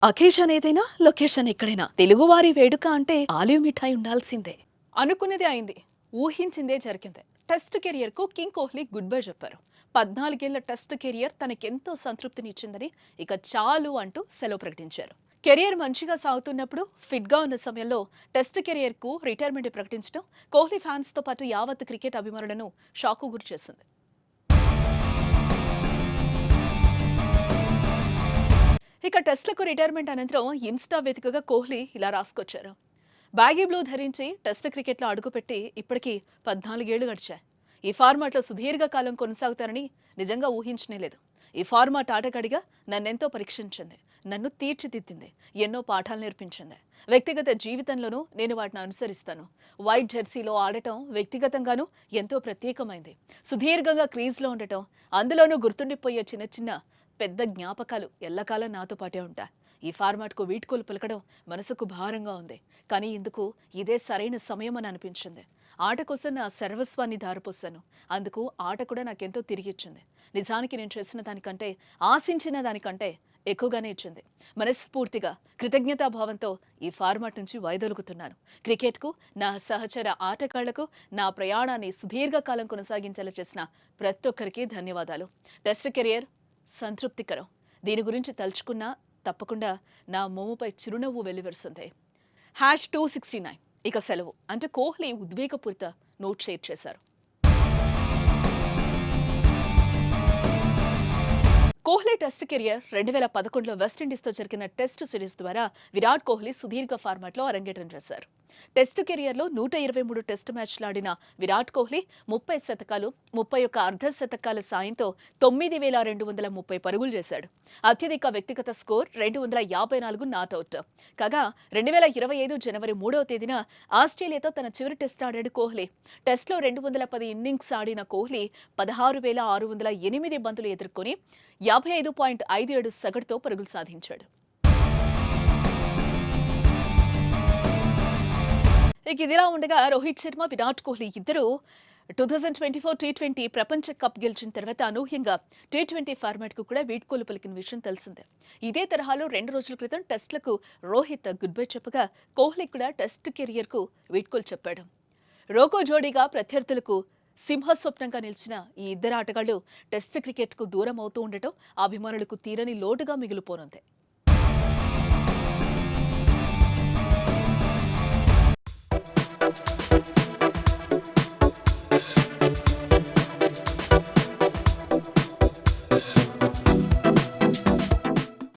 Occasion ఏదైనా location ఎక్కడైనా తెలుగువారి వేడుక అంటే ఆలివ్ మిఠాయి ఉండాల్సిందే. అనుకున్నదే అయింది, ఊహించిందే జరిగింది. టెస్ట్ కెరియర్ కు కింగ్ కోహ్లీ గుడ్ బై చెప్పారు. 14 ఏళ్ల టెస్ట్ కెరియర్ తనకెంతో సంతృప్తినిచ్చిందని ఇక చాలు అంటూ సెలవు ప్రకటించారు. కెరియర్ మంచిగా సాగుతున్నప్పుడు ఫిట్ గా ఉన్న సమయంలో టెస్ట్ కెరియర్ కు రిటైర్మెంట్ ప్రకటించడం కోహ్లీ ఫ్యాన్స్ తో పాటు యావత్ క్రికెట్ అభిమానులను షాకు గురి చేసింది. ఇక టెస్ట్లకు రిటైర్మెంట్ అనంతరం ఇన్స్టా వేదికగా కోహ్లీ ఇలా రాసుకొచ్చారు. బ్యాగీ బ్లూ ధరించి టెస్ట్ క్రికెట్లో అడుగుపెట్టి ఇప్పటికీ 14 ఏళ్లు గడిచాయి. ఈ ఫార్మాట్లో సుదీర్ఘకాలం కొనసాగుతారని నిజంగా ఊహించనేలేదు. ఈ ఫార్మాట్ ఆటగాడిగా నన్నెంతో పరీక్షించింది, నన్ను తీర్చిదిద్దింది, ఎన్నో పాఠాలు నేర్పించింది. వ్యక్తిగత జీవితంలోనూ నేను వాటిని అనుసరిస్తాను. వైట్ జెర్సీలో ఆడటం వ్యక్తిగతంగానూ ఎంతో ప్రత్యేకమైంది. సుదీర్ఘంగా క్రీజ్లో ఉండటం, అందులోనూ గుర్తుండిపోయే చిన్న చిన్న పెద్ద జ్ఞాపకాలు ఎల్లకాలం నాతో పాటే ఉంటాయి. ఈ ఫార్మాట్కు వీడ్కోలు పలకడం మనసుకు భారంగా ఉంది. కానీ ఇందుకు ఇదే సరైన సమయం అని అనిపించింది. ఆట కోసం నా సర్వస్వాన్ని దారిపోసాను. అందుకు ఆట కూడా నాకెంతో తిరిగిచ్చింది. నిజానికి నేను చేసిన దానికంటే, ఆశించిన దానికంటే ఎక్కువగానే ఇచ్చింది. మనస్ఫూర్తిగా కృతజ్ఞతాభావంతో ఈ ఫార్మాట్ నుంచి వైదొలుగుతున్నాను. క్రికెట్కు, నా సహచర ఆటగాళ్లకు, నా ప్రయాణాన్ని సుదీర్ఘకాలం కొనసాగించేలా చేసిన ప్రతి ఒక్కరికి ధన్యవాదాలు. టెస్ట్ కెరియర్ సంతృప్తికరం. దీని గురించి తలుచుకున్నా తప్పకుండా నా మోముపై చిరునవ్వు వెల్లివిరుస్తుంది. #269 ఇక సెలవు అంటే కోహ్లీ ఉద్వేగపూరిత నోట్ షేర్ చేశారు. కోహ్లీ టెస్ట్ కెరియర్ 2011లో వెస్టిండీస్తో జరిగిన టెస్ట్ సిరీస్ ద్వారా విరాట్ కోహ్లీ సుదీర్ఘ ఫార్మాట్లో అరంగేట్రం చేశారు. టెస్ట్ కెరియర్లో 123 టెస్ట్ మ్యాచ్లు ఆడిన విరాట్ కోహ్లీ 30 శతకాలు, 31 అర్ధ శతకాల సాయంతో 9230 పరుగులు చేశాడు. అత్యధిక వ్యక్తిగత స్కోర్ 254 నాట్అవుట్. కాగా 2025 జనవరి 3వ తేదీన ఆస్ట్రేలియాతో తన చివరి టెస్ట్ ఆడాడు కోహ్లీ. టెస్ట్లో 210 ఇన్నింగ్స్ ఆడిన కోహ్లీ 16,608 బంతులు ఎదుర్కొని 55.57 సగటుతో పరుగులు సాధించాడు. ఇక ఇదిలా ఉండగా రోహిత్ శర్మ, విరాట్ కోహ్లీ ఇద్దరు 2024 టీ20 ప్రపంచ కప్ గెలిచిన తర్వాత అనూహ్యంగా టీ20 ఫార్మాట్ కు కూడా వీడ్కోలు పలికిన విషయం తెలిసిందే. ఇదే తరహాలో 2 రోజుల క్రితం టెస్ట్లకు రోహిత్ గుడ్ బై చెప్పగా కోహ్లీ కూడా టెస్ట్ కెరియర్ కు వీడ్కోలు చెప్పాడు. రోకో జోడీగా ప్రత్యర్థులకు సింహస్వప్నంగా నిలిచిన ఈ ఇద్దరు ఆటగాళ్లు టెస్ట్ క్రికెట్ కు దూరం అవుతూ ఉండటం అభిమానులకు తీరని లోటుగా మిగిలిపోనుంది.